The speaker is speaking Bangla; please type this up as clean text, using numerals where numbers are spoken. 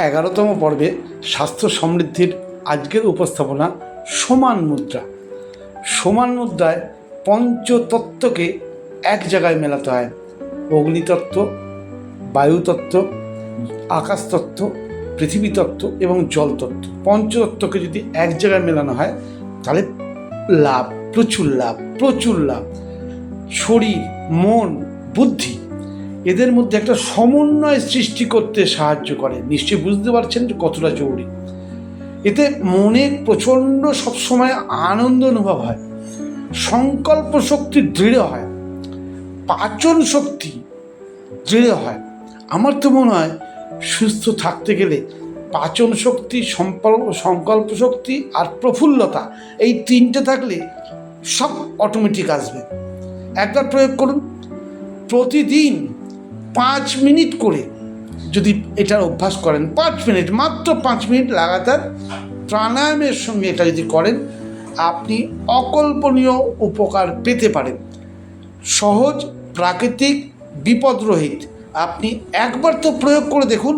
11তম পর্বে স্বাস্থ্য সমৃদ্ধির আজকের উপস্থাপনা সমান মুদ্রা। সমান মুদ্রায় পঞ্চতত্ত্বকে এক জায়গায় মেলাতে হয়। অগ্নিতত্ত্ব, বায়ুতত্ত্ব, আকাশতত্ত্ব, পৃথিবীতত্ত্ব এবং জলতত্ত্ব। পঞ্চতত্ত্বকে যদি এক জায়গায় মেলানো হয় তাহলে লাভ, প্রচুর লাভ। শরীর, মন, বুদ্ধি এদের মধ্যে একটা সমন্বয় সৃষ্টি করতে সাহায্য করে। নিশ্চয়ই বুঝতে পারছেন যে কতটা জরুরি। এতে মনে প্রচণ্ড সবসময় আনন্দ অনুভব হয়, সংকল্প শক্তি দৃঢ় হয়, পাচন শক্তি দৃঢ় হয়। আমার তো মনে হয় সুস্থ থাকতে গেলে পাচন শক্তি, সংকল্প শক্তি আর প্রফুল্লতা, এই তিনটে থাকলে সব অটোমেটিক আসবে। একবার প্রয়োগ করুন, প্রতিদিন 5 মিনিট করে যদি এটার অভ্যাস করেন, 5 মিনিট, মাত্র 5 মিনিট লাগাতার প্রাণায়ামের সঙ্গে এটা যদি করেন, আপনি অকল্পনীয় উপকার পেতে পারেন। সহজ, প্রাকৃতিক, বিপদরহিত। আপনি একবার তো প্রয়োগ করে দেখুন।